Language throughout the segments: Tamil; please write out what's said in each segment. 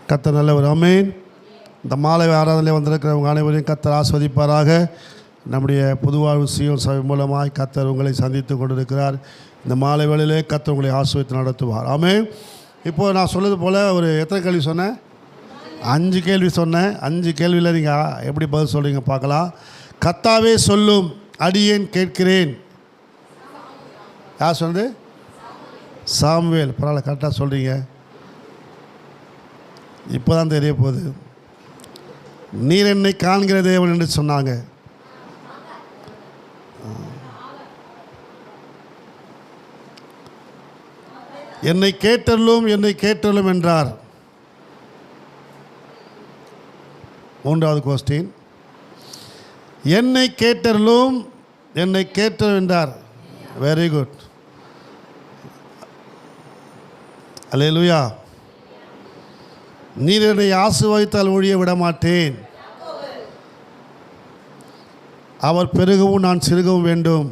கர்த்தர் நல்லவர். ஆமென். இந்த மாலை ஆராதனையில் வந்திருக்கிறவங்க அனைவரையும் கர்த்தர் ஆஸ்வதிப்பாராக. நம்முடைய புதுவாழ்வு சீயோன் சபை மூலமாய் கர்த்தர் உங்களை சந்தித்து கொண்டிருக்கிறார். இந்த மாலை வேளையிலே கர்த்தர் உங்களை ஆஸ்வதித்து நடத்துவார். ஆமென். இப்போது நான் சொன்னது போல் ஒரு எத்தனை கேள்வி சொன்னேன்? 5 கேள்வி சொன்னேன். 5 கேள்வியில் நீங்கள் எப்படி பதில் சொல்கிறீங்க பார்க்கலாம். கர்த்தாவே சொல்லும், அடியேன் கேட்கிறேன். யார் சொன்னது? சாமுவேல். பரவாயில்ல, கரெக்டாக சொல்கிறீங்க. இப்போ தான் தெரிய போகுது. நீர் என்னை காண்கிற தேவன் என்று சொன்னாங்க. என்னை கேட்டலும் என்றார். 3வது கொஸ்டின், என்னை கேட்டலும் என்றார். Very good. அல்லேலூயா. நீர் என்னை ஆசீர்வதித்தால் ஒழிய விடமாட்டேன். அவர் பெருகவும் நான் சிறுகவும் வேண்டும்.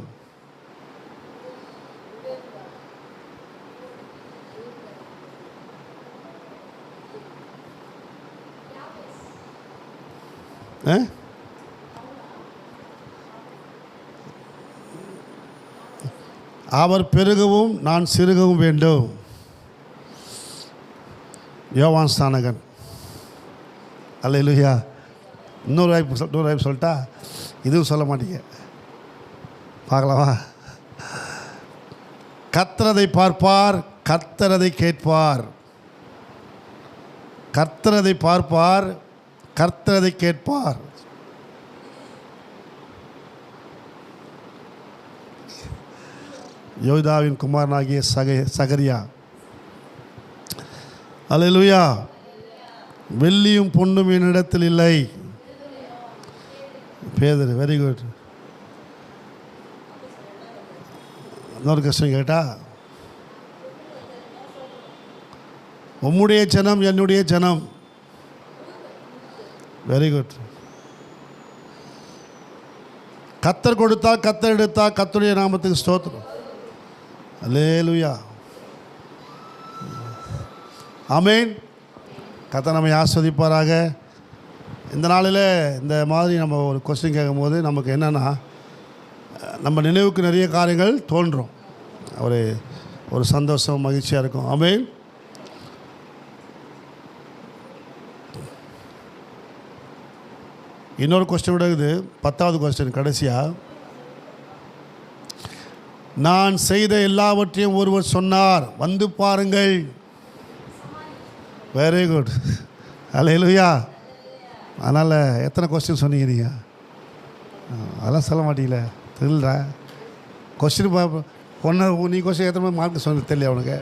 அவர் பெருகவும் நான் சிறுகவும் வேண்டும். யோவான் ஸ்நானகன். அல்லேலூயா. இன்னொரு வாய்ப்பு சொல்லிட்டா? இதுவும் சொல்ல மாட்டீங்க. பார்க்கலாமா? கர்த்தரதை பார்ப்பார், கர்த்தரதை கேட்பார். கர்த்தரதை பார்ப்பார், கர்த்தரதை கேட்பார். யோதாவின் குமாரனாகிய சகரியா. அல்லேலூயா. வெள்ளியும் பொன்னும் என்னிடத்தில் இல்லை. பேதுரு. Very good. இன்னொரு கஷ்டம் கேட்டா, உம்முடைய ஜனம் என்னுடைய ஜனம். Very good. கர்த்தர் கொடுத்தா, கர்த்தர் எடுத்தா, கர்த்தருடைய நாமத்துக்கு ஸ்தோத்திரம். அல்லேலூயா. ஆமென். கர்த்தர் நம்மை ஆஸ்வதிப்பாராக. இந்த நாளில் இந்த மாதிரி நம்ம ஒரு கொஸ்டின் கேட்கும்போது நமக்கு என்னென்னா, நம்ம நினைவுக்கு நிறைய காரியங்கள் தோன்றும். ஒரு சந்தோஷம், மகிழ்ச்சியாக இருக்கும். ஆமென். இன்னொரு கொஸ்டின் இருக்குது, 10வது கொஸ்டின் கடைசியாக. நான் செய்த எல்லாவற்றையும் ஒருவர் சொன்னார், வந்து பாருங்கள். Very good. அல்லேலூயா. அதனால் எத்தனை கொஸ்டின் சொன்னீங்க நீங்கள்? அதெல்லாம் சொல்ல மாட்டீங்களே, தெரியல. கொஸ்டின் நீ கொஸ்டின் எத்தனை மார்க் சொன்ன தெரியல அவனுக்கு?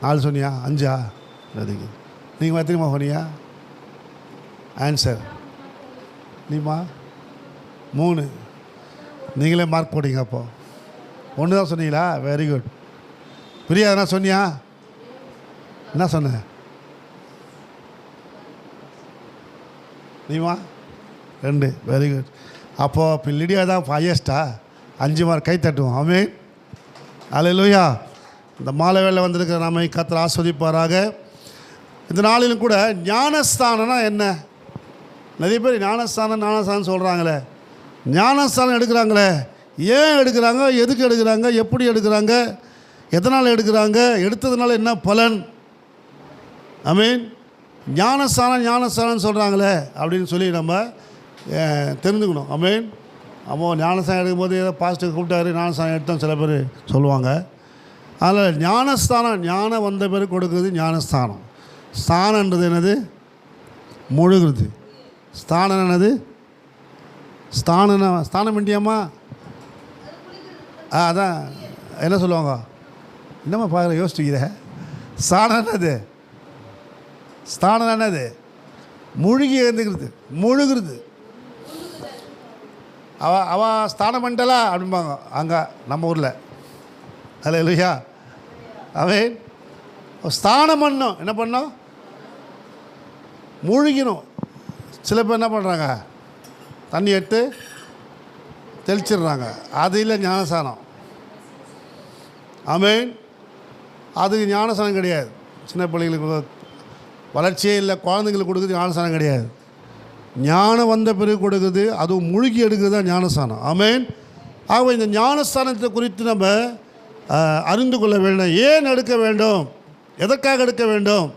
4 சொன்னியா? 5? Very good. நீங்கள் எத்தனைமா சொன்னியா ஆன்சர்? நீமா 3. நீங்களே மார்க் போட்டீங்க. அப்போது 1 தான் சொன்னீங்களா? Very good. பிரியா எதனா சொன்னியா? என்ன சொன்ன நீமா? 2. Very good. அப்போது இப்போ லிடியா தான் ஹையஸ்டா? 5 மார்க். கை தட்டுவோம். ஆமென். அல்லேலூயா. இந்த மாலை வேளை வந்திருக்கிற நம்மை கர்த்தர் ஆஸ்வதிப்பாராக. இந்த நாளிலும் கூட ஞானஸ்தானம்னா என்ன? நிறைய பேர் ஞானஸ்தானம் சொல்கிறாங்களே. ஞானஸ்தானம் எடுக்கிறாங்களே. ஏன் எடுக்கிறாங்க? எதுக்கு எடுக்கிறாங்க? எப்படி எடுக்கிறாங்க? எதனால் எடுக்கிறாங்க? எடுத்ததுனால என்ன பலன்? ஆமென். ஞானஸ்தானம் சொல்கிறாங்களே அப்படின்னு சொல்லி நம்ம தெரிஞ்சுக்கணும். ஆமென். அப்போ ஞானஸ்தானம் எடுக்கும்போது ஏதோ பாஸ்ட்டுக்கு கூப்பிட்டாரு, ஞானஸ்தானம் எடுத்தோம் சில பேர் சொல்லுவாங்க. அதில் ஞானம் வந்த பேர் கொடுக்குறது ஞானஸ்தானம். ஸ்தானன்றது என்னது? முழுகுறது. ஸ்தானம் என்னது? ஸ்தானம் வேண்டியம்மா? அதான் என்ன சொல்லுவாங்க? என்னம்மா பார்க்குற யோசிச்சுக்கிற? ஸ்தானம் என்னது? ஸ்தானம் என்னது? முழுகி எழுந்துக்கிறது, முழுகிறது. அவ ஸ்தானம் பண்ணிட்டலா அப்படிம்பாங்க அங்கே நம்ம ஊரில். அல்லேலூயா. அவன் ஸ்தானம் பண்ணோம். என்ன பண்ணோம்? முழுகினோம். சில பேர் என்ன பண்ணுறாங்க? தண்ணி எடுத்து தெளிச்சிடுறாங்க. அது இல்லை ஞானஸ்தானம். ஆமென். அது ஞானஸ்தானம் கிடையாது. சின்ன பிள்ளைங்களுக்கு வளர்ச்சியே இல்லை, குழந்தைங்களுக்கு கொடுக்குறது ஞானஸ்தானம் கிடையாது. ஞானம் வந்த பிறகு கொடுக்குறது, அதுவும் முழுகி எடுக்கிறது தான் ஞானஸ்தானம். ஆமென். ஆக இந்த ஞானஸ்தானத்தை குறித்து நம்ம அறிந்து கொள்ள வேண்டும். ஏன் எடுக்க வேண்டும், எதற்காக எடுக்க வேண்டும்?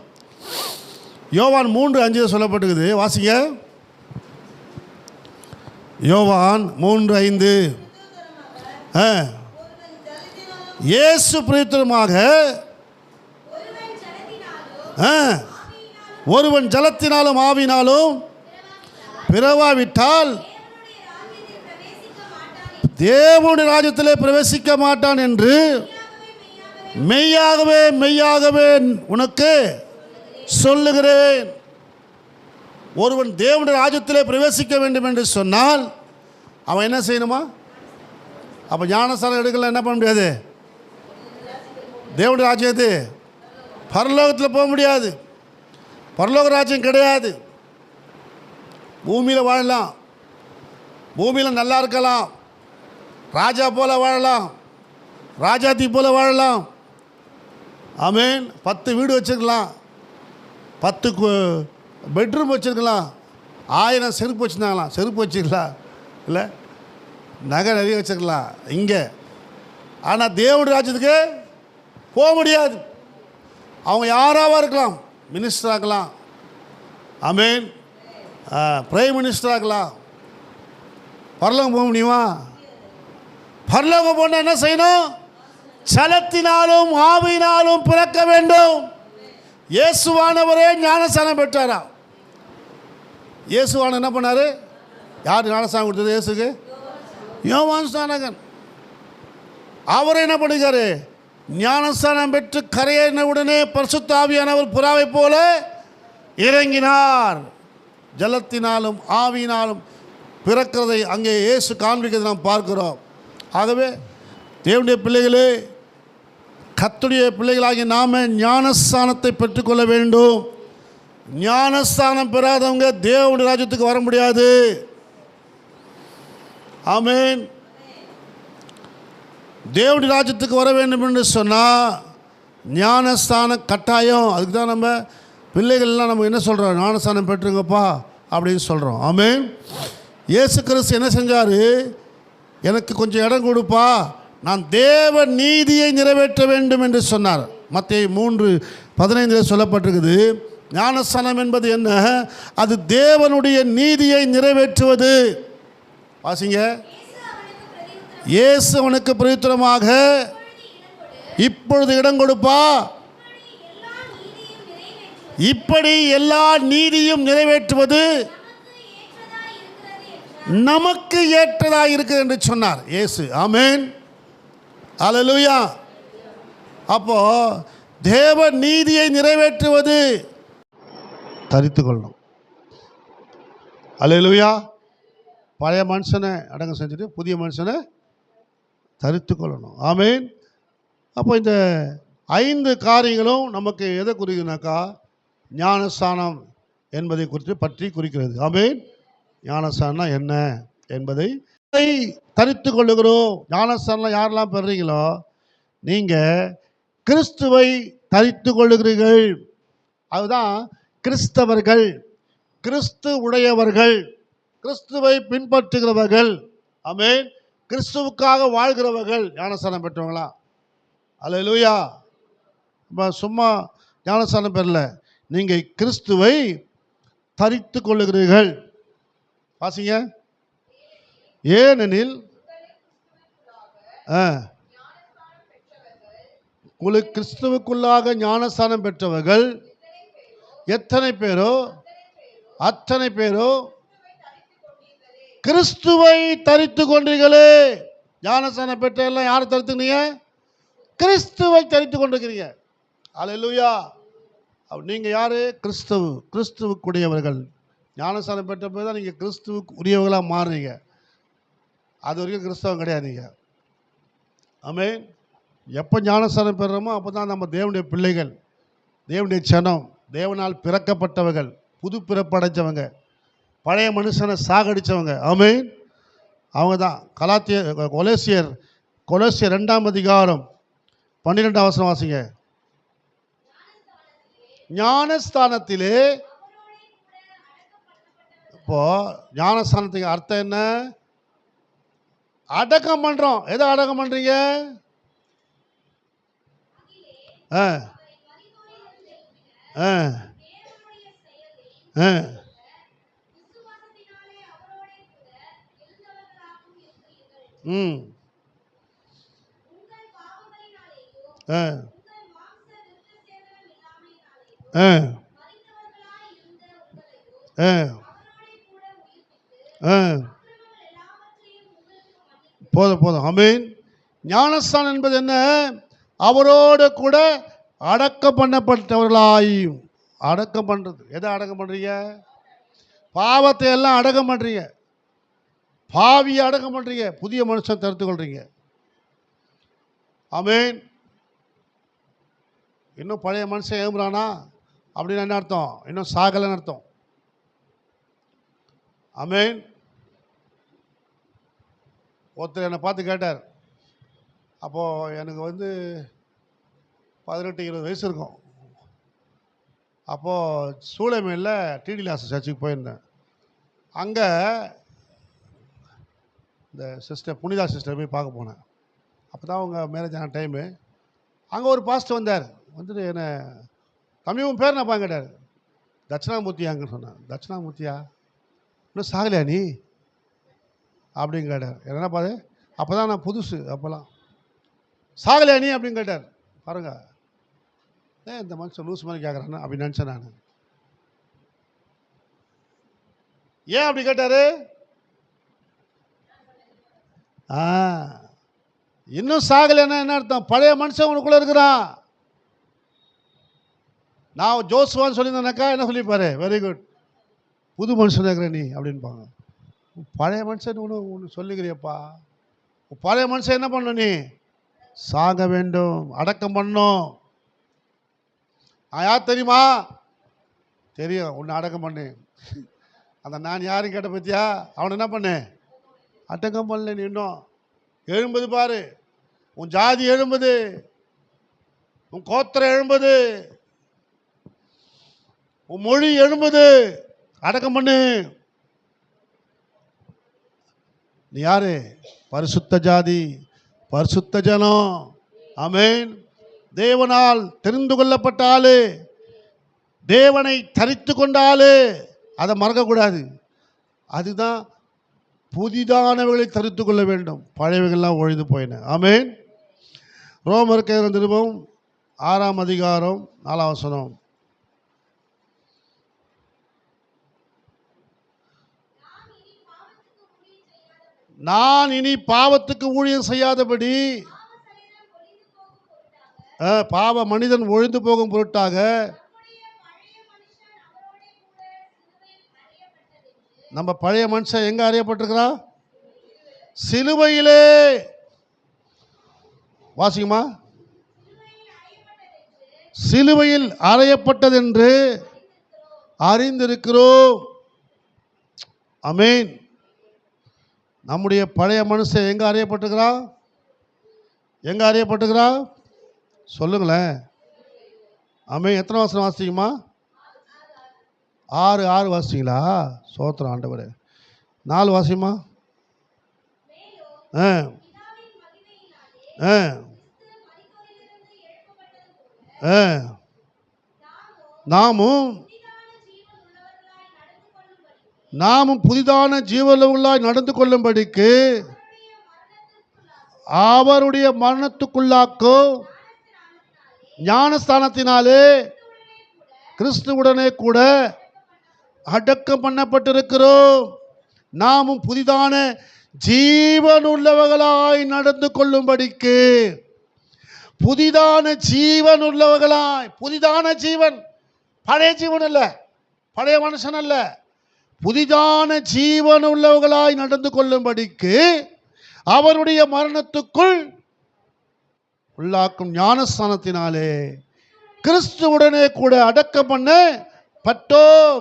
யோவான் 3:5 சொல்லப்பட்டிருக்குது, வாசிங்க. யோவான் 3:5. இயேசு பிரயுத்தரமாக ஒருவன் ஜலத்தினாலும் ஆவினாலும் பிறவாவிட்டால் தேவனுடைய ராஜ்யத்திலே பிரவேசிக்க மாட்டான் என்று மெய்யாகவே மெய்யாகவே உனக்கு சொல்லுகிறேன். ஒருவன் தேவனுடைய ராஜ்யத்திலே பிரவேசிக்க வேண்டும் என்று சொன்னால் அவன் என்ன செய்யணுமா? அப்போ ஞானஸ்தானம் எடுக்கல என்ன பண்ண முடியாது? தேவனுடைய ராஜ்யத்து பரலோகத்தில் போக முடியாது. பரலோக ராஜ்யம் கிடையாது. பூமியில் வாழலாம், பூமியில் நல்லா இருக்கலாம், ராஜா போல வாழலாம், ராஜாத்தி போல வாழலாம். ஆமென். 10 வீடு வச்சுருக்கலாம், 10 பெட்ரூம் வச்சுருக்கலாம், 1000 செருப்பு வச்சுருந்தாங்களாம், செருப்பு வச்சுக்கலாம், இல்லை நகை நிறைய வச்சுருக்கலாம் இங்கே. ஆனால் தேவனுடைய ராஜ்யத்துக்கு போக முடியாது. அவங்க யாராவாக இருக்கலாம், மினிஸ்டர் ஆகலாம், ஆமென், பிரைம் மினிஸ்டர் ஆகலாம். பரலோகம் போக முடியுமா? பரலோகம் போனால் என்ன செய்யணும்? ஜலத்தினாலும் ஆவியினாலும் பிறக்க வேண்டும். இயேசுவானவரே ஞானஸ்தானம் பெற்றாரா? இயேசுவான என்ன பண்ணார்? யார் ஞானஸ்தானம் கொடுத்தது இயேசுக்கு? யோவான் ஸ்நானகன். அவர் என்ன பண்ணுகிறாரு? ஞானஸ்தானம் பெற்று கரையேறின உடனே பரிசுத்த ஆவியானவர் புறாவை போல இறங்கினார். ஜலத்தினாலும் ஆவியினாலும் பிறக்கிறதை அங்கே இயேசு காண்பிக்கிறதை நாம் பார்க்கிறோம். ஆகவே தேவனுடைய பிள்ளைகளே, கர்த்தருடைய பிள்ளைகளாகிய நாம் ஞானஸ்தானத்தை பெற்றுக்கொள்ள வேண்டும். ஞானஸ்தானம் பெறாதவங்க தேவனுடைய ராஜ்யத்துக்கு வர முடியாது. ஆமென். தேவனுடைய ராஜ்யத்துக்கு வர வேண்டும் என்று சொன்னால் ஞானஸ்தானம் கட்டாயம். அதுக்கு தான் நம்ம பிள்ளைகள்லாம் நம்ம என்ன சொல்கிறோம்? ஞானஸ்தானம் பெற்றுங்கப்பா அப்படின்னு சொல்கிறோம். ஆமென். இயேசு கிறிஸ்து என்ன செஞ்சார்? எனக்கு கொஞ்சம் இடம் கொடுப்பா, நான் தேவ நீதியை நிறைவேற்ற வேண்டும் என்று சொன்னார். மத்தேயு 3:15 சொல்லப்பட்டிருக்குது. ஞானஸ்தானம் என்பது என்ன? அது தேவனுடைய நீதியை நிறைவேற்றுவது. வாசிங்க. இயேசு அவனுக்கு பிரயுத்தரமாக, இப்பொழுது இடம் கொடுப்பா, இப்படி எல்லா நீதியும் நிறைவேற்றுவது நமக்கு ஏற்றதாக இருக்குது என்று சொன்னார் இயேசு. ஆமென். அல்லேலூயா. அப்போ தேவ நீதியை நிறைவேற்றுவது தரித்து கொள்ளணும். அல்லேலூயா. பழைய மனுஷனை அடக்கம் செஞ்சுட்டு புதிய மனுஷனை தரித்து கொள்ளணும். ஆமென். அப்போ இந்த 5 காரியங்களும் நமக்கு எதை குறிக்குதுனாக்கா ஞானஸ்தானம் என்பதை பற்றி குறிக்கிறது. ஆமென். ஞானஸ்தானம்னா என்ன என்பதை தரித்து கொள்ளுகிறோம். ஞானஸ்தானம் யாரெல்லாம் பெறுறீங்களோ நீங்கள் கிறிஸ்துவை தரித்து கொள்ளுகிறீர்கள். அதுதான் கிறிஸ்தவர்கள், கிறிஸ்து உடையவர்கள், கிறிஸ்துவை பின்பற்றுகிறவர்கள். ஆமென். கிறிஸ்துவுக்காக வாழ்கிறவர்கள் ஞானஸ்தானம் பெற்றவங்களா? அல்லேலூயா. சும்மா ஞானஸ்தானம் பெறல, நீங்கள் கிறிஸ்துவை தரித்து கொள்ளுகிறீர்கள். வாசிங்க. ஏனெனில் கிறிஸ்துவுக்குள்ளாக ஞானஸ்தானம் பெற்றவர்கள் எத்தனை பேரோ அத்தனை பேரோ கிறிஸ்துவை தரித்து கொண்டீர்களே. ஞானஸ்தானம் பெற்ற எல்லாம் யாரை தரித்துனீங்க? கிறிஸ்துவை தரித்து கொண்டிருக்கிறீங்க. அல்லேலூயா. நீங்கள் யார்? கிறிஸ்துவுக்குரியவர்கள். ஞானஸ்தானம் பெற்ற போது தான் நீங்கள் கிறிஸ்துவுக்கு உரியவர்களாக மாறுறீங்க. அது வரைக்கும் கிறிஸ்தவம் கிடையாது நீங்கள். ஆமென். எப்போ ஞானஸ்தானம் பெறுறோமோ அப்போ தான் நம்ம தேவனுடைய பிள்ளைகள், தேவனுடைய சனம், தேவனால் பிறக்கப்பட்டவர்கள், புது பிறப்படைச்சவங்க, பழைய மனுஷனை சாகடித்தவங்க. ஆமென். அவங்க தான். கொலோசியர் 2 அதிகாரம் 12 வாசிங்க. ஞானஸ்தானத்திலே. இப்போ ஞானஸ்தானத்துக்கு அர்த்தம் என்ன? அடக்கம் பண்றோம். எதை அடக்கம் பண்றீங்க? ஆ ஆ ஆ ம் ஆ ஆ ஆ ஆ போதும் போதும். ஆமென். ஞானஸ்தானம் என்பது என்ன? அவரோடு கூட அடக்கம் பண்ணப்பட்டவர்களாயும். அடக்கம் பண்றது. எதை அடக்கம் பண்றீங்க? பாவத்தை எல்லாம் அடக்கம் பண்றீங்க. பாவியை அடக்கம் பண்றீங்க. புதிய மனுஷன் தடுத்து கொள்றீங்க. ஆமென். இன்னும் பழைய மனுஷன் ஏம்புறானா அப்படின்னு என்ன அர்த்தம்? இன்னும் சாகலன்னு அர்த்தம். ஆமென். ஒருத்தர் என்னை பார்த்து கேட்டார். அப்போது எனக்கு 18-20 வயசு இருக்கும். அப்போது சூளைமேலில் டிடி லாஸ் சர்ச்சுக்கு போயிருந்தேன். அங்கே இந்த சிஸ்டர் புனிதா சிஸ்டர் போய் பார்க்க போனேன். அப்போ தான் அவங்க மேரேஜ் ஆன டைமு. அங்கே ஒரு பாஸ்டர் வந்தார். வந்துட்டு என்ன, தம்பி உன் பேர் நான் கேட்டார். தட்சிணாமூர்த்தியாங்கன்னு சொன்னேன். தட்சிணாமூர்த்தியா? இன்னும் சாகலையா நீ அப்படின்னு கேட்டார். என்ன பாரு, அப்போ தான் நான் புதுசு. அப்போல்லாம் சாகலையா நீ அப்படின்னு கேட்டார். பாருங்க, இந்த மனுஷன் லூஸ் மாதிரி கேட்குறான்னு அப்படின்னு நினச்சேன் நான். ஏன் அப்படி கேட்டார்? இன்னும் சாகலைன்னா என்ன அர்த்தம்? பழைய மனுஷன் உனக்குள்ள இருக்கிறான். நான் ஜோசுவான்னு சொல்லியிருந்தேனாக்கா என்ன சொல்லிப்பாரு? வெரி குட், புது மனுஷன் இருக்கிற நீ அப்படின்பாங்க. பழைய மனுஷன் ஒன்று சொல்லுகிறியப்பா. பழைய மனுஷன் என்ன பண்ணணும்? நீ சாக வேண்டும், அடக்கம் பண்ணும். யார் தெரியுமா? தெரியும், உன்னை அடக்கம் பண்ணு. அந்த நான் யாரும் கேட்ட பத்தியா? அவனை என்ன பண்ணு? அடக்கம் பண்ணல. நீ இன்னும் எழும்பது பாரு. உன் ஜாதி எழும்பது, உன் கோத்திரம் எழும்பது, உன் மொழி எழும்பது. அடக்கம் பண்ணு. நீ யாரு? பரிசுத்த ஜாதி, பரிசுத்த ஜனம். ஆமென். தேவனால் தெரிந்து கொள்ளப்பட்ட ஆளு, தேவனை தரித்து கொண்ட ஆளு. அதை மறக்கக்கூடாது. அதுதான் புதிதானவைகளை தரித்து கொள்ள வேண்டும். பழையவைகள்லாம் ஒழிந்து போயின. ஆமென். ரோமருக்கு எழுதின நிருபம் 6ஆம் அதிகாரம் 4ஆம் வசனம். நான் இனி பாவத்துக்கு ஊழியம் செய்யாதபடி, பாவ மனிதன் ஒழிந்து போகும் பொருட்டாக நம்ம பழைய மனுஷன் எங்க அறியப்பட்டிருக்கிறா? சிலுவையிலே. வாசிக்குமா? சிலுவையில் அறையப்பட்டதென்று அறிந்திருக்கிறோம். ஆமென். நம்முடைய பழைய மனுஷன் எங்க அறியப்பட்டிருக்கிறா? எங்க அறியப்பட்டிருக்கிறா? சொல்லுங்களேன். ஆமென். எத்தனை வசனம் வாசிக்குமா? 6 வாசிங்களா? சோத்திரம் ஆண்டவரே. 4 வாசிமா. நாமும் புதிதான ஜீவனுள்ளாய் நடந்து கொள்ளும்படிக்கு அவருடைய மரணத்துக்குள்ளாக்கும் ஞானஸ்தானத்தினாலே கிறிஸ்துவுடனே கூட அடக்கம் பண்ணப்பட்டிருக்கிறோம். நாமும் புதிதான ஜீவனுள்ளவர்களாய் நடந்து கொள்ளும்படிக்கு. புதிதான ஜீவன் உள்ளவர்களாய். புதிதான ஜீவன், பழைய ஜீவன் அல்ல, பழைய மனுஷன் அல்ல. புதிதான ஜீவன் உள்ளவர்களாய் நடந்து கொள்ளும்படிக்கு அவருடைய மரணத்துக்குள் உள்ளாக்கும் ஞானஸ்தானத்தினாலே கிறிஸ்துவுடனே கூட அடக்கம் பண்ணப்பட்டோம்.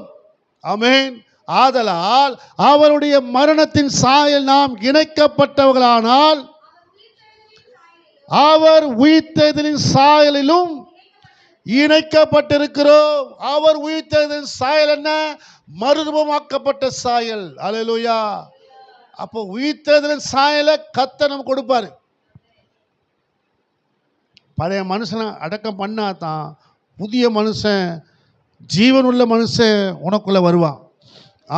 ஆமென். ஆதலால் அவருடைய மரணத்தின் சாயல் நாம் இணைக்கப்பட்டவர்களானால் அவர் உயிர்த்தெழுதலின் சாயலிலும் இணைக்கப்பட்டிருக்கிறோம். அவர் உயிர்த்தெழுதலின் சாயல் என்ன? மறுரூபமாக்கப்பட்ட சாயல். அல்லேலூயா. அப்போ உயிர்த்தெழுதலின் சாயலை கர்த்தர் நமக்கு கொடுப்பாரு. பழைய மனுஷனை அடக்கம் பண்ணாதான் புதிய மனுஷன், ஜீவனுள்ள மனுஷன் உனக்குள்ள வருவான்.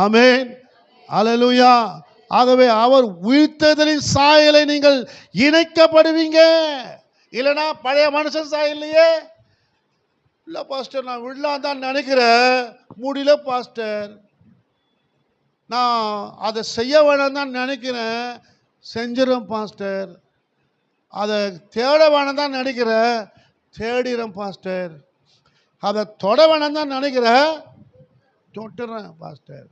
ஆமென். அல்லேலூயா. ஆகவே அவர் உயிர்த்தெழுதலின் சாயலை நீங்கள் இணைக்கப்படுவீங்க. இல்லைனா பழைய மனுஷன் சாயல்லையே, இல்லை பாஸ்டர் நான் விடலாம் தான் நினைக்கிறேன், முடியல பாஸ்டர், நான் அதை செய்ய வேணாம் தான் நினைக்கிறேன், செஞ்சிடும் பாஸ்டர், அதை தேட வேணாம் தான் நினைக்கிறேன், தேடிறேன் பாஸ்டர், அதை தொட வேணாம் தான் நினைக்கிறேன், தொட்டுறேன் பாஸ்டர்,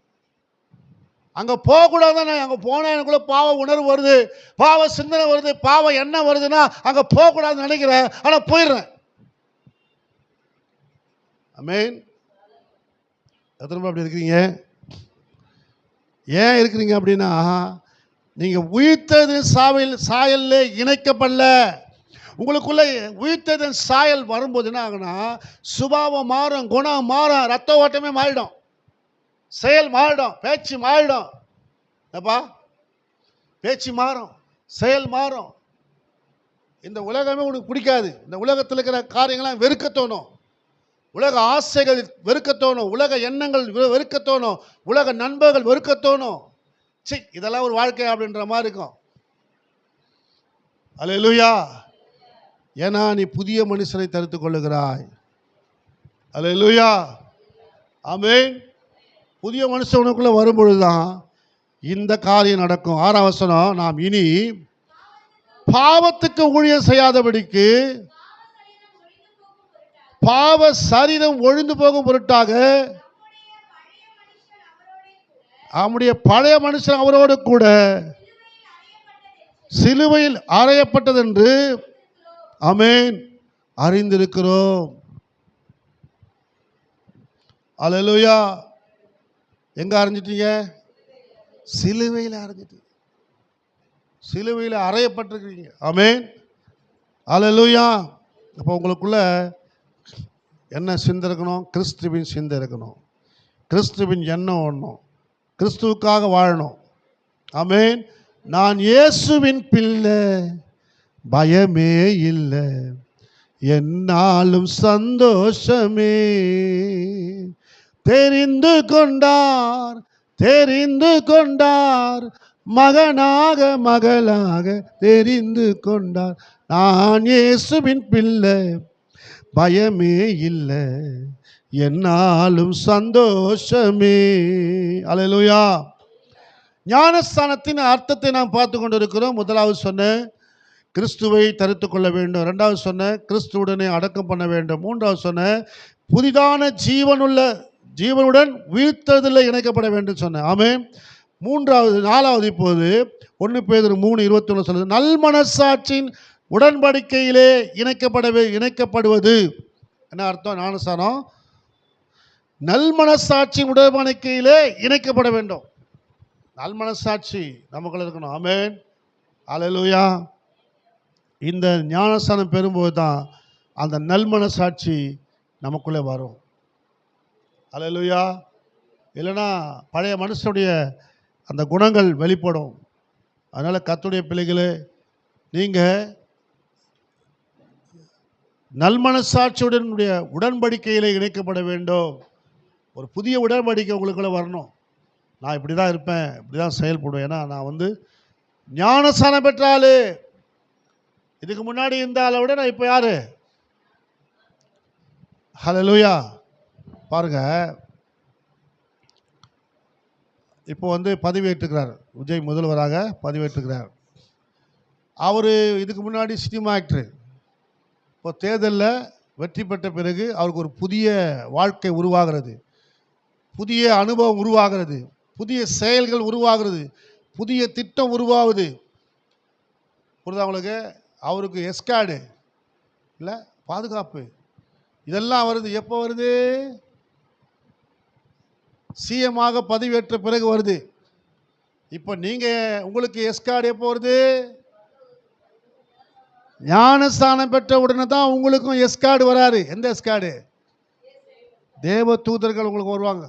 அங்கே போகக்கூடாது, அங்கே போனால் எனக்குள்ள பாவ உணர்வு வருது, பாவ சிந்தனை வருது, பாவ எண்ணம் வருதுன்னா அங்கே போகக்கூடாதுன்னு நினைக்கிறேன், ஆனால் போயிடுறேன். ஆமென். எத்தனை பேர் அப்படி இருக்கிறீங்க? ஏன் இருக்கிறீங்க அப்படின்னா, நீங்கள் உயிர்த்தெழுதலின் சாயல்ல இணைக்கப்படல. உங்களுக்குள்ள உயிர்த்தெழுதலின் சாயல் வரும்போது என்ன ஆகுனா, சுபாவம் மாறும், குணம் மாறும், ரத்த ஓட்டமே மாறிடும், செயல் மாறிடும், பேச்சு மாறிடும். அப்பா பேச்சு மாறும், செயல் மாறும். இந்த உலகமே உனக்கு பிடிக்காது. இந்த உலகத்தில் இருக்கிற காரியங்கள்லாம் வெறுக்க தோணும், உலக ஆசைகள் வெறுக்க தோணும், உலக எண்ணங்கள் வெறுக்க தோணும், உலக நண்பர்கள் வெறுக்க தோணும். சி, இதெல்லாம் ஒரு வாழ்க்கை அப்படின்ற மாதிரி இருக்கும். அல்லேலூயா. ஏன்னா நீ புதிய மனுஷனை தரித்துக் கொள்ளுகிறாய். அல்லேலூயா. ஆமென். புதிய மனுஷன் உனக்குள்ள வரும்பொழுதுதான் இந்த காரியம் நடக்கும். 6ஆம் வசனம், நாம் இனி பாவத்துக்கு ஊழியம் செய்யாதபடிக்கு பாவ சரீரம் ஒழிந்து போகும் பொருட்டாக அவனுடைய பழைய மனுஷன் அவரோடு கூட சிலுவையில் அறையப்பட்டது என்று ஆமென் அறிந்திருக்கிறோம். அல்லேலூயா. எங்க அறிஞ்சிட்டீங்க? சிலுவையில் அறிஞ்சிட்டு, சிலுவையில் அறையப்பட்டிருக்கிறீங்க. ஆமென். அல்லேலூயா. அப்போ உங்களுக்குள்ள என்ன சிந்தை இருக்கணும்? கிறிஸ்துவின் சிந்தை இருக்கணும், கிறிஸ்துவின் எண்ணம் ஓடணும், கிறிஸ்துவுக்காக வாழணும். ஆமென். நான் இயேசுவின் பிள்ளை, பயமே இல்லை, என்னாலும் சந்தோஷமே, தெரிந்து கொண்டார், தெரிந்து கொண்டார், மகனாக மகளாக தெரிந்து கொண்டார். நான் இயேசுவின் பிள்ளை, பயமே இல்லை, என்னாலும் சந்தோஷமே. அல்லேலூயா. ஞானஸ்தானத்தின் அர்த்தத்தை நாம் பார்த்து கொண்டிருக்கிறோம். முதலாவது சொன்ன கிறிஸ்துவை தரித்துக் கொள்ள வேண்டும், இரண்டாவது சொன்ன கிறிஸ்துவுடனே அடக்கம் பண்ண வேண்டும், மூன்றாவது சொன்ன புதிதான ஜீவனுடன் உயிர்த்தெழுதலில் இணைக்கப்பட வேண்டும் சொன்ன. ஆமென். நாலாவது இப்போது 1 பேதுரு 3:21 சொல்லுது, நல்மனசாட்சியின் உடன்படிக்கையிலே இணைக்கப்படுவது. என்ன அர்த்தம்? ஞானஸ்தானம் நல்மனசாட்சி உடன்படிக்கையிலே இணைக்கப்பட வேண்டும். நல்மனசாட்சி நமக்குள்ள இருக்கணும். ஆமென். அல்லேலூயா. இந்த ஞானஸ்தானம் பெறும்போது தான் அந்த நல்மனசாட்சி நமக்குள்ளே வரும். அல்லேலூயா. இல்லைன்னா பழைய மனுஷனுடைய அந்த குணங்கள் வெளிப்படும். அதனால் கர்த்தருடைய பிள்ளைகளே, நீங்கள் நல்மனசாட்சியுடனுடைய உடன்படிக்கையில் இணைக்கப்பட வேண்டும். ஒரு புதிய உடன்படிக்கை உங்களுக்குள்ள வரணும். நான் இப்படி தான் இருப்பேன், இப்படி தான் செயல்படுவேன். ஏன்னா நான் ஞானஸ்தானம் பெற்றாலே, இதுக்கு முன்னாடி இருந்த ஆளை விட நான் இப்போ யாரு? ஹல்லேலூயா. பாருங்க, இப்போ பதவியேற்றுக்கிறார், விஜய் முதல்வராக பதவியேற்றுக்கிறார். அவர் இதுக்கு முன்னாடி சினிமா ஆக்டர். இப்போ தேர்தலில் வெற்றி பெற்ற பிறகு அவருக்கு ஒரு புதிய வாழ்க்கை உருவாகிறது, புதிய அனுபவம் உருவாகிறது, புதிய செயல்கள் உருவாகிறது, புதிய திட்டம் உருவாகுது. புரியுதா உங்களுக்கு? அவருக்கு எஸ்கார்டு இல்லை, பாதுகாப்பு, இதெல்லாம் வருது. எப்போ வருது? சிஎம்மாக பதவியேற்ற பிறகு வருது. இப்போ உங்களுக்கு எஸ்கார்டு எப்போ வருது? ஞானஸ்தானம் பெற்ற உடனே தான் உங்களுக்கும் எஸ்கார்டு வராரு. எந்த எஸ்கார்டு? தேவ தூதர்கள் உங்களுக்கு வருவாங்க.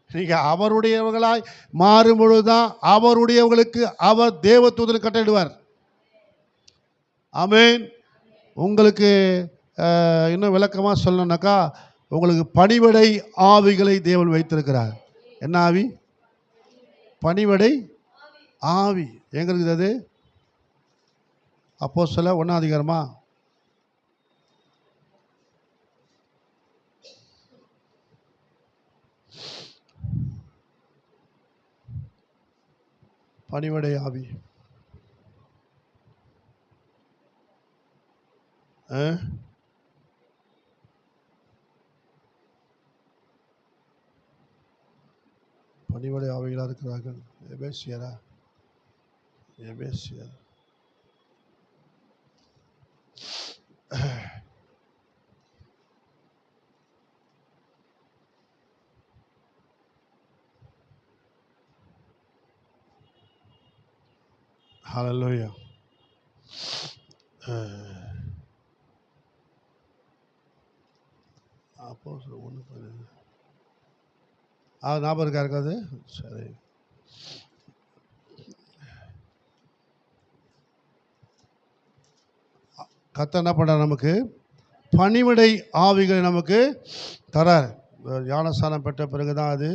நீங்கள் அவருடையவர்களாய் மாறும் பொழுதுதான் அவருடையவர்களுக்கு அவர் தேவ தூதர் கட்டளிடுவார். ஆமென். உங்களுக்கு இன்னும் விளக்கமாக சொல்லணும்னாக்கா, உங்களுக்கு பணிவிடை ஆவிகளை தேவன் வைத்திருக்கிறார். என்ன ஆவி? பணிவிடை ஆவி. எங்க இருக்குது அது? அப்போஸ்தலர் 1ஆம் அதிகாரமா? பணிவிடை ஆவி பணிவிடை ஆவிகளாக இருக்கிறார்கள். எபேசியரா? எபேசியர். ஹல்லேலூயா. அப்போஸ்தலர் 1:12. ஞாபகம் இருக்கா? இருக்காது? சரி. கர்த்தர் என்ன பண்ணுறார்? நமக்கு பணிவிடை ஆவிகளை நமக்கு தரார். ஞானஸ்தானம் பெற்ற பிறகு தான் அது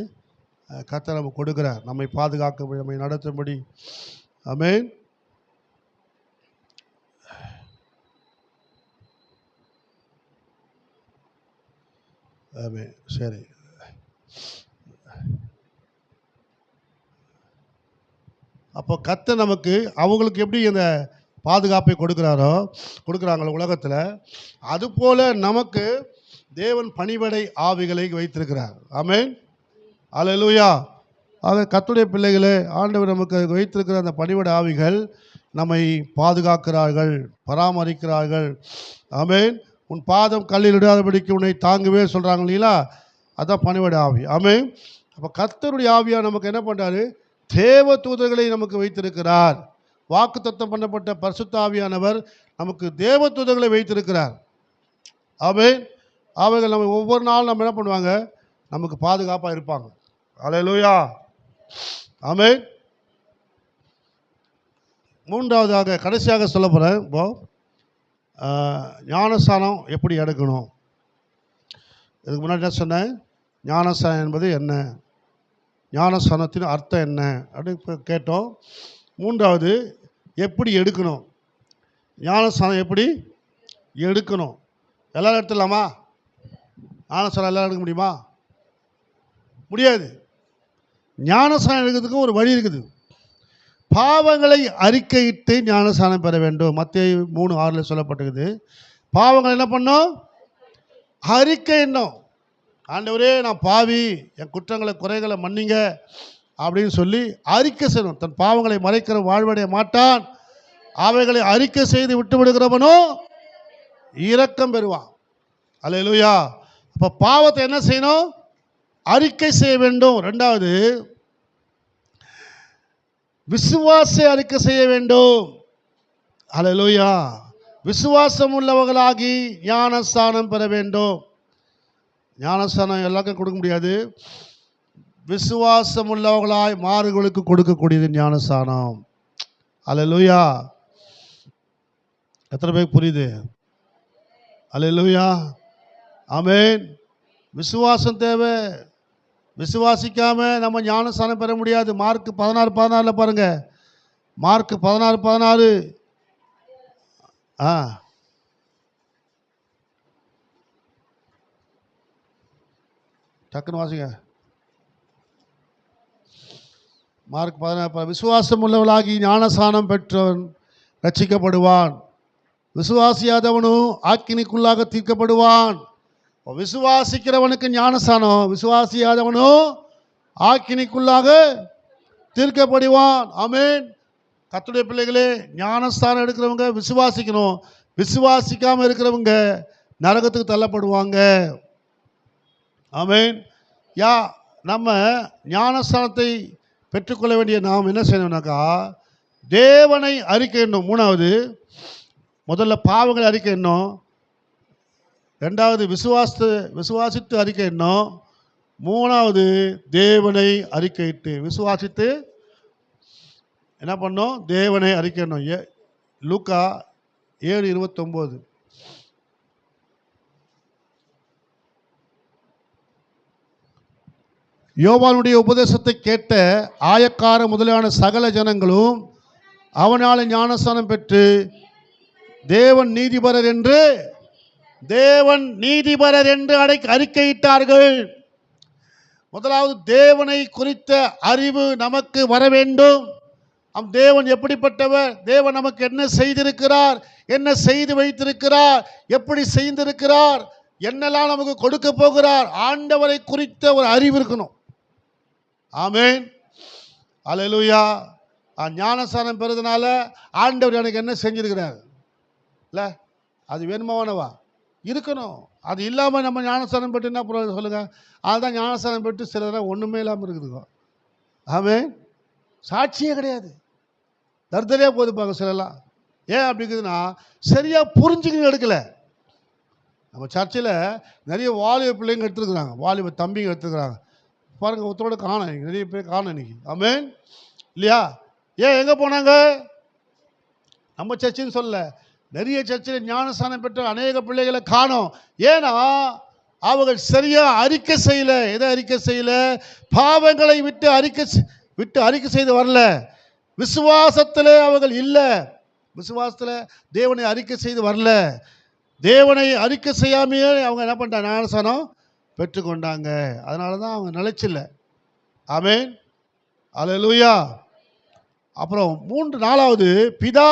கர்த்தர் நமக்கு கொடுக்குறார், நம்மை பாதுகாக்க, நம்மை நடத்தும்படி. ஆமென். ஆமென். சரி. அப்போ கர்த்தர் நமக்கு அவங்களுக்கு எப்படி அந்த பாதுகாப்பை கொடுக்குறாங்களோ உலகத்தில், அதுபோல் நமக்கு தேவன் பணிவிடை ஆவிகளை வைத்திருக்கிறார். ஆமென். அல்லேலூயா. ஆக கர்த்தருடைய பிள்ளைகளே, ஆண்டவர் நமக்கு வைத்திருக்கிற அந்த பணிவிடை ஆவிகள் நம்மை பாதுகாக்கிறார்கள், பராமரிக்கிறார்கள். ஆமென். உன் பாதம் கல்லில் இடாதபடிக்கு உன்னை தாங்குவே சொல்கிறாங்க இல்லைங்களா? அதான் பணிவிடை ஆவி. ஆமென். அப்போ கர்த்தருடைய ஆவியாக நமக்கு என்ன பண்ணுறாரு? தேவ தூதர்களை நமக்கு வைத்திருக்கிறார். வாக்குத்தத்தம் பண்ணப்பட்ட பரிசுத்த ஆவியானவர் நமக்கு தேவ தூதர்களை வைத்திருக்கிறார். ஆமென். அவைகள் நம்ம ஒவ்வொரு நாளும் நம்ம என்ன பண்ணுவாங்க? நமக்கு பாதுகாப்பாக இருப்பாங்க. அல்லேலூயா. ஆமென். மூன்றாவதாக கடைசியாக சொல்ல போகிறேன். இப்போ ஞானஸ்தானம் எப்படி எடுக்கணும்? இதுக்கு முன்னாடி என்ன சொன்னேன்? ஞானஸ்தானம் என்பது என்ன, ஞானஸ்தானத்தின் அர்த்தம் என்ன அப்படின்னு கேட்டோம். மூன்றாவது, எப்படி எடுக்கணும்? ஞானஸ்தானம் எப்படி எடுக்கணும்? எல்லோரும் எடுத்துடலாமா? ஞானஸ்தானம் எல்லோரும் எடுக்க முடியுமா? முடியாது. ஞானஸ்தானம் எடுக்கிறதுக்கு ஒரு வழி இருக்குது. பாவங்களை அறிக்கையிட்டு ஞானஸ்தானம் பெற வேண்டும். மத்தேயு 3:6 சொல்லப்பட்டிருக்குது. பாவங்களை என்ன பண்ணோம்? அறிக்கையிடணும். ஆண்டவரே, நான் பாவி, என் குற்றங்களை குறைகளை மன்னிங்க அப்படின்னு சொல்லி அறிக்கை செய்யணும். தன் பாவங்களை மறைக்கிற வாழ்வடைய மாட்டான், அவைகளை அறிக்கை செய்து விட்டு விடுகிறவனோ இரக்கம் பெறுவான். அல்லேலூயா. அப்போ பாவத்தை என்ன செய்யணும்? அறிக்கை செய்ய வேண்டும். ரெண்டாவது, விசுவாசை அறிக்கை செய்ய வேண்டும். அல்லேலூயா. விசுவாசம் உள்ளவர்களாகி ஞானஸ்தானம் பெற வேண்டும். ஞானஸ்தானம் எல்லாருக்கும் கொடுக்க முடியாது. விசுவாசம் உள்ளவர்களாய் மாறுகளுக்கு கொடுக்கக்கூடியது ஞானஸ்தானம். அல்லேலூயா. எத்தனை பேருக்கு புரியுது? அல்லேலூயா. ஆமென். விசுவாசம் தேவை. விசுவாசிக்காம நம்ம ஞானஸ்தானம் பெற முடியாது. மார்க் 16:14 பாருங்க. மார்க் 16:14. டக்குன்னு வாசிங்க. மார்க் 16. விசுவாசம் உள்ளவளாகி ஞானஸ்தானம் பெற்றவன் ரட்சிக்கப்படுவான், விசுவாசியாதவனும் ஆக்கினிக்குள்ளாக தீர்க்கப்படுவான். விசுவாசிக்கிறவனுக்கு ஞானஸ்தானம், விசுவாசியாதவனும் ஆக்கினிக்குள்ளாக தீர்க்கப்படுவான். ஆமென். கர்த்தருடைய பிள்ளைகளே, ஞானஸ்தானம் எடுக்கிறவங்க விசுவாசிக்கணும். விசுவாசிக்காமல் இருக்கிறவங்க நரகத்துக்கு தள்ளப்படுவாங்க. ஆமென். நம்ம ஞானஸ்தானத்தை பெற்றுக்கொள்ள வேண்டிய நாம் என்ன செய்யணும்னாக்கா, தேவனை அறிக்கையிடணும். மூணாவது, முதல்ல பாவங்களை அறிக்கையிடணும், ரெண்டாவது விசுவாசித்து அறிக்கையிடணும், மூணாவது தேவனை அறிக்கையிட்டு விசுவாசித்து என்ன பண்ணோம்? தேவனை அறிக்கையிடணும். லூக்கா 7:29. யோவானுடைய உபதேசத்தை கேட்ட ஆயக்கார முதலான சகல ஜனங்களும் அவனால் ஞானஸ்நானம் பெற்று தேவன் நீதிபரர் என்று அறிக்கையிட்டார்கள். முதலாவது தேவனை குறித்த அறிவு நமக்கு வர வேண்டும். தேவன் எப்படிப்பட்டவர், தேவன் நமக்கு என்ன செய்திருக்கிறார், என்ன செய்து வைத்திருக்கிறார், எப்படி செய்திருக்கிறார், என்னெல்லாம் நமக்கு கொடுக்க போகிறார், ஆண்டவரை குறித்த ஒரு அறிவு இருக்கணும். ஆமென், அல்லேலூயா. ஞானஸ்நானம் பெறுறதுனால ஆண்டவர் எனக்கு என்ன செஞ்சிருக்கிறார் இல்லை, அது வேணுமானவா இருக்கணும். அது இல்லாமல் நம்ம ஞானஸ்நானம் பெற்று என்ன சொல்லுங்க? அதுதான் ஞானஸ்நானம் பெற்று சிலர் ஒன்றுமே இல்லாமல் இருக்குதுங்க. ஆமென், சாட்சியே கிடையாது, தர்தலையே போதுப்பாங்க சிலர்லாம். ஏன் அப்படி இருக்குதுன்னா சரியாக புரிஞ்சுக்கின்னு எடுக்கலை. நம்ம சர்ச்சில் நிறைய வாலிப பிள்ளைங்க எடுத்துருக்குறாங்க, வாலிப தம்பிங்க எடுத்துருக்குறாங்க பாருங்கள். ஒருத்தரோட காணும், நிறைய பேர் காணும் இன்னைக்கு. ஆமென், இல்லையா? ஏன் எங்கே போனாங்க? நம்ம சர்ச்சின்னு சொல்ல, நிறைய சர்ச்சில் ஞானஸ்நானம் பெற்ற அநேக பிள்ளைகளை காணோம். ஏன்னா அவர்கள் சரியாக அறிக்கை செய்யலை. எதை அறிக்கை செய்யலை? பாவங்களை விட்டு அறிக்கை செய்து வரல. விசுவாசத்தில் அவர்கள் இல்லை. விசுவாசத்தில் தேவனை அறிக்கை செய்து வரல. தேவனை அறிக்கை செய்யாமையே அவங்க என்ன பண்ணிட்டாங்க? ஞானஸ்நானம் பெற்றுக்கொண்டாங்க. அதனால தான் அவங்க நிலைச்சில்ல. ஆமென், அல்லேலூயா. அப்புறம் 4வது பிதா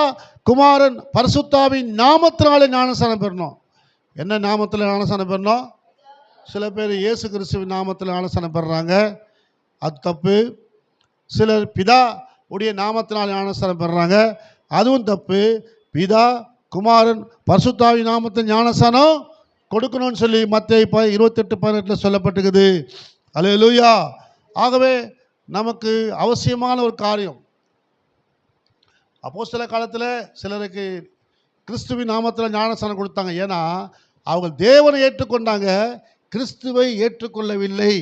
குமாரன் பரிசுத்தாவின் நாமத்தினாலே ஞானஸ்நானம் பெறணும். என்ன நாமத்தில் ஞானஸ்நானம் பெறணும்? சில பேர் இயேசு கிறிஸ்துவின் நாமத்தில் ஞானஸ்நானம் பெறுறாங்க, அது தப்பு. சிலர் பிதா உடைய நாமத்தினால் ஞானஸ்நானம் பெறுறாங்க, அதுவும் தப்பு. பிதா குமாரன் பரிசுத்தாவின் நாமத்தில் ஞானஸ்நானம் கொடுக்கணும்னு சொல்லி மத்தேயு 28:18 சொல்லப்பட்டிருக்குது. அல்லேலூயா. ஆகவே நமக்கு அவசியமான ஒரு காரியம். அப்போஸ்தல காலத்தில் சிலருக்கு கிறிஸ்துவின் நாமத்தில் ஞானஸ்நானம் கொடுத்தாங்க. ஏன்னா அவங்க தேவனை ஏற்றுக்கொண்டாங்க, கிறிஸ்துவை ஏற்றுக்கொள்ளவில்லை.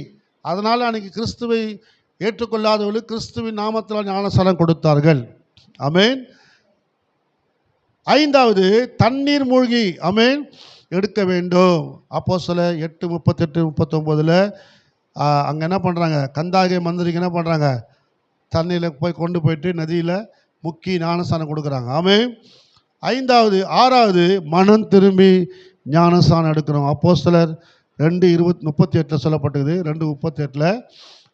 அதனால் அன்றைக்கி கிறிஸ்துவை ஏற்றுக்கொள்ளாதவர்களுக்கு கிறிஸ்துவின் நாமத்தில் ஞானஸ்நானம் கொடுத்தார்கள். ஆமென். 5வது தண்ணீர் மூழ்கி ஆமென் எடுக்க வேண்டும். அப்போஸ்தலர் 8:38-39 அங்கே என்ன பண்ணுறாங்க? கந்தாகிய மந்திரிக்கு என்ன பண்ணுறாங்க? தண்ணியில் போய் கொண்டு போயிட்டு நதியில் முக்கி ஞானஸ்நானம் கொடுக்குறாங்க. ஆமென். 6வது மனம் திரும்பி ஞானஸ்நானம் எடுக்கணும். அப்போஸ்தலர் 2:38 சொல்லப்பட்டது. 2:38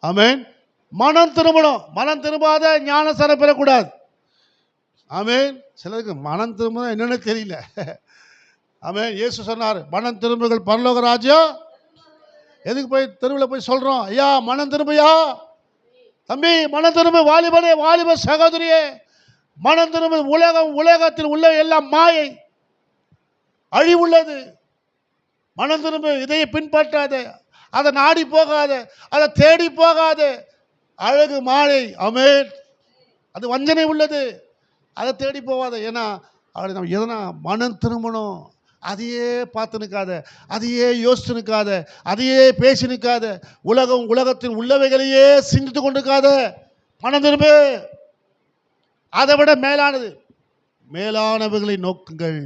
ஆமென். மனம் திரும்பணும். மனம் திரும்பாத ஞானஸ்நானம் பெறக்கூடாது. ஆமென். சிலருக்கு மனம் திரும்ப என்னென்னு தெரியல. ஆமென். இயேசு சொன்னார், மனம் திரும்புகள் பரலோக ராஜ்யம். எதுக்கு போய் தெருவில் போய் சொல்கிறோம்? ஐயா மனம் திரும்பியா, தம்பி மனம் திரும்ப, வாலிபனே வாலிப சகோதரியே மனம் திரும்ப. உலகத்தில் உள்ள எல்லாம் மாயை, அழிவுள்ளது. மனம் திரும்ப, இதையை பின்பற்றாத, அதை நாடி போகாத, அதை தேடி போகாத. அழகு மாயை, ஆமென், அது வஞ்சனை உள்ளது, அதை தேடி போகாத. ஏன்னா நம்ம எதனா மனம் திரும்பணும். அதையே பார்த்து நிற்காத, அதையே யோசித்து நிற்காத, அதையே பேசி நிற்காத, உலகத்தில் உள்ளவைகளையே சிந்தித்து கொண்டு இருக்காத. மனம் திரும்ப. அதை விட மேலானவைகளை நோக்குங்கள்.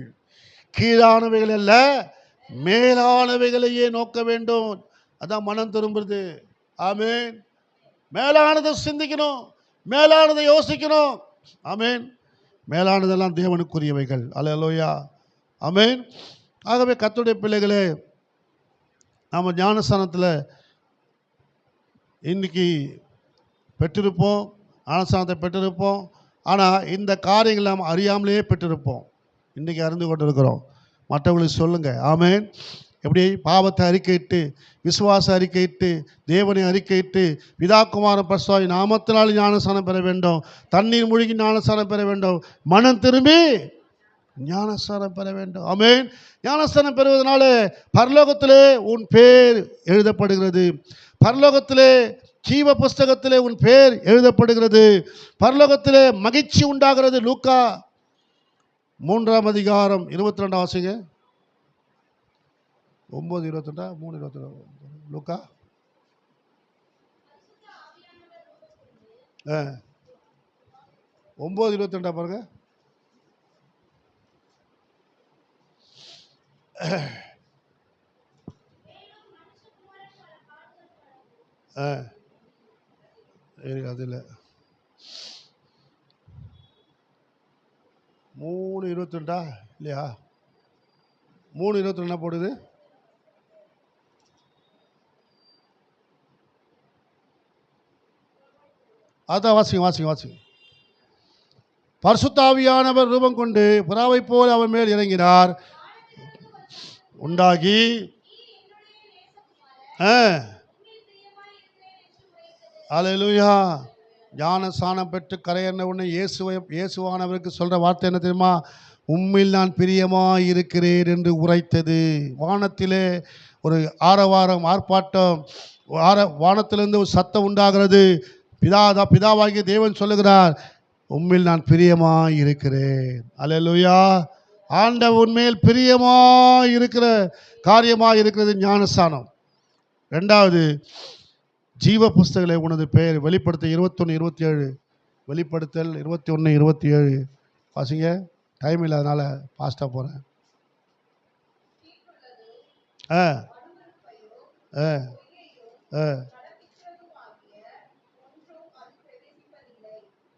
கீழானவைகள் அல்ல, மேலானவைகளையே நோக்க வேண்டும். அதான் மனம் திரும்புறது. ஆமென். மேலானதை சிந்திக்கணும், மேலானதை யோசிக்கணும். ஆமென். மேலானதெல்லாம் தேவனுக்குரியவைகள். அல்லேலூயா. ஆமென். ஆகவே கர்த்தருடைய பிள்ளைகளே, நாம் ஞானஸ்நானத்தில் இன்னைக்கு பெற்றிருப்போம், ஞானஸ்நானத்தை பெற்றிருப்போம். ஆனால் இந்த காரியங்கள் நாம் அறியாமலே பெற்றிருப்போம். இன்றைக்கி அறிந்து கொண்டு இருக்கிறோம். மற்றவங்களுக்கு சொல்லுங்கள். ஆமென். எப்படி பாவத்தை அறிக்கையிட்டு, விசுவாச அறிக்கையிட்டு, தேவனை அறிக்கையிட்டு, பிதாகுமாரன் பரிசுத்தாவின் நாமத்தினால் ஞானஸ்நானம் பெற வேண்டும். தண்ணீர் மூழ்கி ஞானஸ்நானம் பெற வேண்டும். மனம் திரும்பி ஞானஸ்நானம் பெற வேண்டும். ஆமென். ஞானஸ்நானம் பெறுவதனால பரலோகத்திலே உன் பேர் எழுதப்படுகிறது. பரலோகத்திலே ஜீவ புஸ்தகத்திலே உன் பேர் எழுதப்படுகிறது. பரலோகத்திலே மகிழ்ச்சி உண்டாகிறது. லூக்கா 3 அதிகாரம் 22 வாசிங்க. 9:22 3:22 லூக்கா. 9:22 பாருங்க. அது இல்லை, 3:22 இல்லையா? 3:22 என்ன போடுது? அதான் வாசிங்க. பரிசுத்த ஆவியானவர் ரூபம் கொண்டு புறாவை போல் அவன் மேல் இறங்கினார். உண்டாகி அல்லேலூயா. ஞானஸ்நானம் பெற்று கரையேறின உடனே இயேசுவானவருக்கு சொல்கிற வார்த்தை என்ன தெரியுமா? உம்மில் நான் பிரியமாக இருக்கிறேன் என்று உரைத்தது. வானத்திலே ஒரு ஆரவாரம், ஆர்ப்பாட்டம், வானத்திலிருந்து ஒரு சத்தம் உண்டாகிறது. பிதாவாகிய தேவன் சொல்லுகிறார், உம்மில் நான் பிரியமாக இருக்கிறேன். அல்லேலூயா. ஆண்டவர் உண்மையில் பிரியமாக இருக்கிற காரியமாக இருக்கிறது ஞானஸ்நானம். 2வது, ஜீவ புஸ்தகங்களை உனது பெயர். வெளிப்படுத்தல் 21:27. வெளிப்படுத்தல் 21:27 வாசிங்க. டைம் இல்லாதனால ஃபாஸ்ட்டாக போகிறேன்.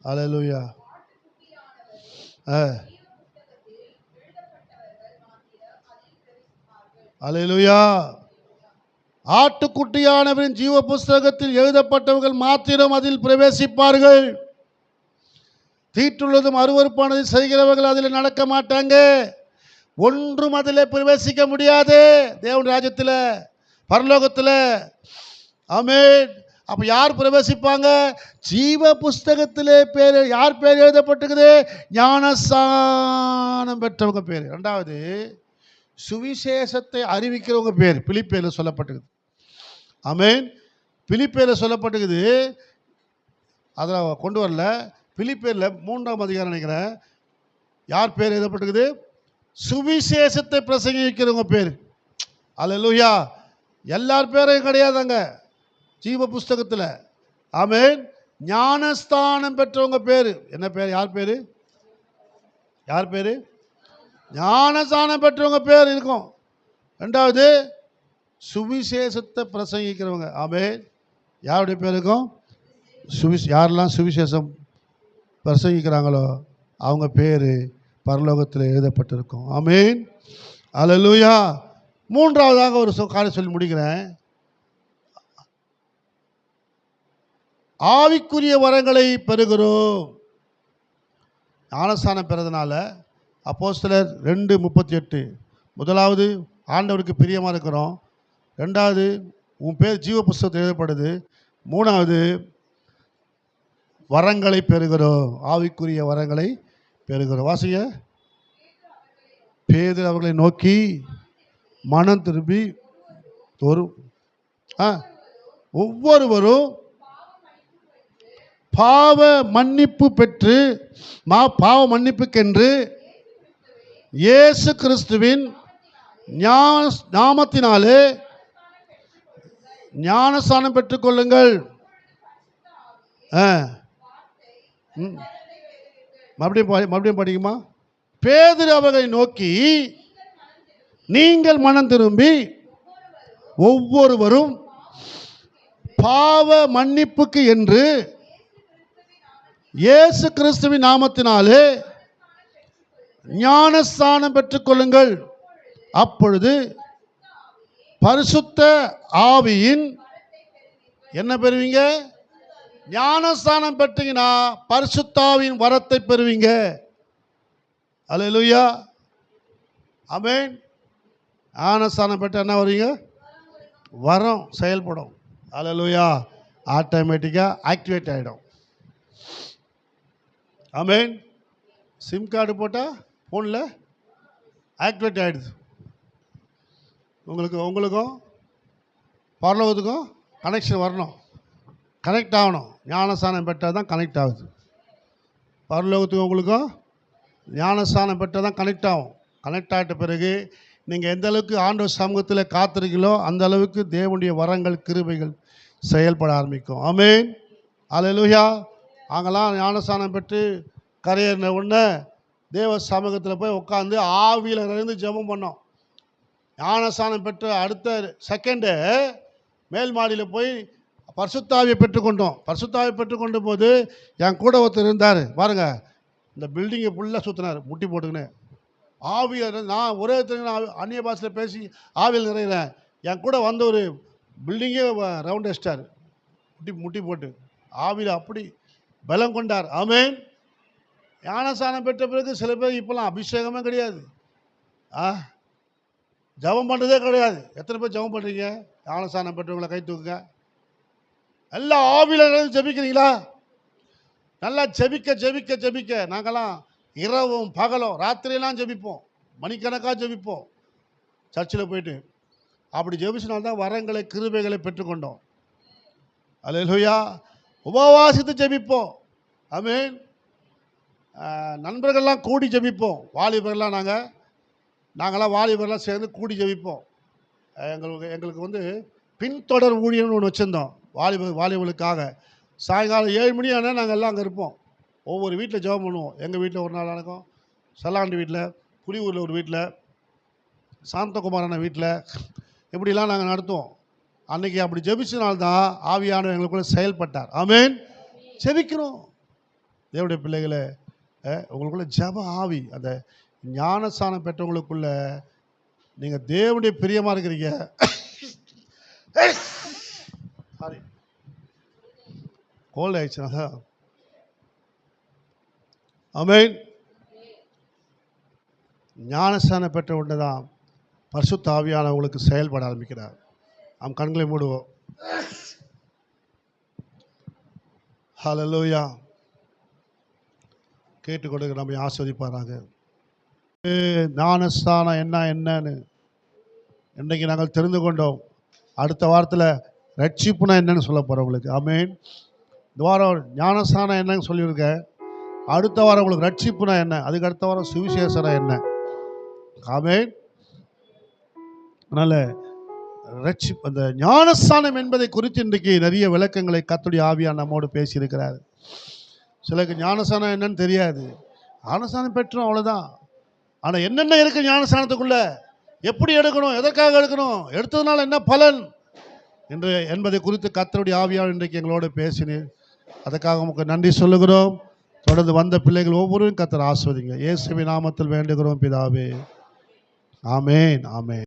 அல்லேலூயா. அல்லேலூயா. ஆட்டுக்குட்டியானவரின் ஜீவ புஸ்தகத்தில் எழுதப்பட்டவர்கள் மாத்திரம் அதில் பிரவேசிப்பார்கள். தீட்டுள்ளதும் அருவருப்பானது செய்கிறவர்கள் அதில் நடக்க மாட்டாங்க. ஒன்றும் அதில் பிரவேசிக்க முடியாது தேவன் ராஜ்யத்தில், பரலோகத்தில். ஆமென். அப்போ யார் பிரவேசிப்பாங்க? ஜீவ புஸ்தகத்திலே பேர். யார் பேர் எழுதப்பட்டிருக்குது? ஞானஸ்நானம் பெற்றவங்க பேர். 2வது, சுவிசேஷத்தை அறிவிக்கிறவங்க பேர். பிலிப்பியரில் சொல்லப்பட்டிருக்குது. ஆமென். பிலிப்பியரில் சொல்லப்பட்டிருக்குது, அதில் கொண்டு வரல. பிலிப்பியரில் 3 அதிகாரம் நினைக்கிறேன். யார் பேர் எழுதப்பட்டிருக்குது? சுவிசேஷத்தை பிரசங்கிக்கிறவங்க பேர். அல்லேலூயா. எல்லார் பேரையும் கிடையாதுங்க ஜீவ புஸ்தகத்தில். ஆமென். ஞானஸ்தானம் பெற்றவங்க பேர். என்ன பேர்? யார் பேர்? ஞானஸ்தானம் பெற்றவங்க பேர் இருக்கும். 2வது, சுவிசேஷத்தை பிரசங்கிக்கிறவங்க. ஆமென். யாருடைய பேர் இருக்கும்? யாரெல்லாம் சுவிசேஷம் பிரசங்கிக்கிறாங்களோ அவங்க பேர் பரலோகத்தில் எழுதப்பட்டிருக்கும். ஆமென். அல்லேலூயா. 3வதாக ஒரு காரியம் சொல்லி முடிக்கிறேன். ஆவிக்குரிய வரங்களை பெறுகிறோம். ஞானஸ்நானம் பெறதுனால அப்போஸ்தலர் 2:38. முதலாவது, ஆண்டவருக்கு பிரியமாக இருக்கிறோம். 2வது, உன் பேர் ஜீவ புஸ்தகத்தில் எழுதப்படுது. 3வது, வரங்களை பெறுகிறோம். ஆவிக்குரிய வரங்களை பெறுகிறோம். வாசிங்க. பேதுரு அவர்களை நோக்கி மனம் திரும்பி ஒவ்வொருவரும் பாவ மன்னிப்பு பெற்று பாவ மன்னிப்புக்கென்று இயேசு கிறிஸ்துவின் நாமத்தினாலே ஞானஸ்நானம் பெற்றுக்கொள்ளுங்கள். மறுபடியும் படிக்குமா? பேதுரு அவர்களை நோக்கி நீங்கள் மனம் திரும்பி ஒவ்வொருவரும் பாவ மன்னிப்புக்கு என்று இயேசு கிறிஸ்துவின் நாமத்தினாலே ஞானஸ்நானம் பெற்றுக்கொள்ளுங்கள். அப்பொழுது பரிசுத்த ஆவியின் என்ன பெறுவீங்க? ஞானஸ்நானம் பெற்றீங்கன்னா பரிசுத்த ஆவியின் வரத்தை பெறுவீங்க. அல்லேலூயா. ஆமென். ஞானஸ்நானம் பெற்ற என்ன வருவீங்க? வரம் செயல்படும். அல்லேலூயா. ஆட்டோமேட்டிக்காக ஆக்டிவேட் ஆகிடும். ஆமென். சிம் கார்டு போட்டால் ஃபோனில் ஆக்டிவேட் ஆகிடுது. உங்களுக்கும் பரலோகத்துக்கும் கனெக்ஷன் வரணும், கனெக்ட் ஆகணும். ஞானஸ்நானம் பெற்றால் தான் கனெக்ட் ஆகுது. பரலோகத்துக்கும் உங்களுக்கும் ஞானஸ்தானம் பெற்றால் தான் கனெக்ட் ஆகும். கனெக்ட் ஆகிட்ட பிறகு நீங்கள் எந்த அளவுக்கு ஆண்டவர் சமூகத்தில் காத்திருக்கீங்களோ அந்த அளவுக்கு தேவனுடைய வரங்கள் கிருபைகள் செயல்பட ஆரம்பிக்கும். ஆமென். அல்லேலூயா. அங்கெல்லாம் ஞானஸ்தானம் பெற்று கரையேறின உடனே தேவ சமூகத்தில் போய் உட்காந்து ஆவியில் இருந்து ஜெபம் பண்ணோம். ஞானஸ்தானம் பெற்ற அடுத்த செகண்டு மேல் மாடியில் போய் பரிசுத்தாவியை பெற்றுக்கொண்டோம். பரிசுத்தாவியை பெற்றுக்கொண்ட போது என் கூட ஒருத்தர் இருந்தார் பாருங்க, இந்த பில்டிங்கை ஃபுல்லாக சுற்றினார் முட்டி போட்டுக்கின்னு. ஆவியில் நான் ஒரே அந்நிய பாஷையில் பேசி ஆவியில் நிறையிறேன். என் கூட வந்த ஒரு பில்டிங்கே ரவுண்ட் அடிச்சிட்டார் முட்டி போட்டு. ஆவியில் அப்படி பலம் கொண்டார். ஆமென். ஞானஸ்தானம் பெற்ற பிறகு சில பேர் இப்போலாம் அபிஷேகமே கிடையாது, ஜபம் பண்ணுறதே கிடையாது. எத்தனை பேர் ஜபம் பண்ணுறீங்க? ஞானஸ்தானம் பெற்றவங்களை கை தூக்குங்க. எல்லாம் ஆவியில் ஜபிக்கிறீங்களா? நல்லா ஜெபிக்க ஜெபிக்க ஜெபிக்க நாங்கள்லாம் இரவும் பகலும் ராத்திரியெல்லாம் ஜெபிப்போம், மணிக்கணக்காக ஜெபிப்போம் சர்ச்சில் போயிட்டு. அப்படி ஜெபிச்சினால்தான் வரங்களை கிருபைகளை பெற்றுக்கொண்டோம். அல்லேலூயா. உபவாசித்து ஜெபிப்போம். ஆமென். நண்பர்கள்லாம் கூடி ஜெபிப்போம். வாலிபர்லாம் நாங்கள்லாம் வாலிபர்லாம் சேர்ந்து கூடி ஜெபிப்போம். எங்களுக்கு வந்து பின்தொடர் ஊழியர்னு ஒன்று வச்சுருந்தோம் வாலிபர்களுக்காக. சாயங்காலம் 7 மணி ஆனால் நாங்கள் எல்லாம் அங்கே இருப்போம். ஒவ்வொரு வீட்டில் ஜெபம் பண்ணுவோம். எங்கள் வீட்டில் ஒரு நாள் நடக்கும், சல்லாண்டி வீட்டில், புலியூரில் ஒரு வீட்டில், சாந்தகுமாரான வீட்டில், இப்படிலாம் நாங்கள் நடத்துவோம். அன்றைக்கி அப்படி ஜெபிச்சனால்தான் ஆவியானவர் எங்களுக்குள்ளே செயல்பட்டார். ஆமென். ஜெபிக்கணும் தேவனுடைய பிள்ளைகளை. உங்களுக்குள்ள ஜெப ஆவி, அந்த ஞானஸ்தானம் பெற்றவங்களுக்குள்ள நீங்கள் தேவனுடைய பிரியமாக இருக்கிறீங்க. சாரி, கோல்ட் ஆயிடுச்சுனா. ஆமென். ஞானஸ்தானம் பெற்ற உடனே தான் பரிசுத்த ஆவியானவங்களுக்கு செயல்பட ஆரம்பிக்கிறார். நாம் கண்களை மூடுவோம். ஹல்லேலூயா. கேட்டுக்கொண்டு நம்மை ஆஸ்வதிப்பாராங்க. ஞானஸ்தானம் என்னன்னு இன்றைக்கி நாங்கள் தெரிந்து கொண்டோம். அடுத்த வாரத்தில் ரட்சிப்புனா என்னன்னு சொல்ல போகிறோம் உங்களுக்கு. ஆமென். இந்த வாரம் ஞானஸ்தானம் என்னன்னு சொல்லியிருக்கேன். அடுத்த வாரம் உங்களுக்கு ரட்சிப்புனா என்ன, அதுக்கு அடுத்த வாரம் சுவிசேஷனா என்ன. ஆமென். அதனால் அந்த ஞானஸ்தானம் என்பதை குறித்து இன்றைக்கு நிறைய விளக்கங்களை கர்த்தருடைய ஆவியார் நம்மோடு பேசியிருக்கிறார். சிலருக்கு ஞானஸ்தானம் என்னன்னு தெரியாது. ஞானஸ்தானம் பெற்றோம், அவ்வளோதான். ஆனால் என்னென்ன இருக்குது ஞானஸ்தானத்துக்குள்ள, எப்படி எடுக்கணும், எதற்காக எடுக்கணும், எடுத்ததுனால என்ன பலன் என்பதை குறித்து கர்த்தருடைய ஆவியார் இன்றைக்கு எங்களோடு பேசினேன். அதுக்காக உங்களுக்கு நன்றி சொல்லுகிறோம். தொடர்ந்து வந்த பிள்ளைகள் ஒவ்வொருவரும் கர்த்தர் ஆஸ்வதிங்க. இயேசுவின் நாமத்தில் வேண்டுகிறோம் பிதாவே. ஆமென். ஆமென்.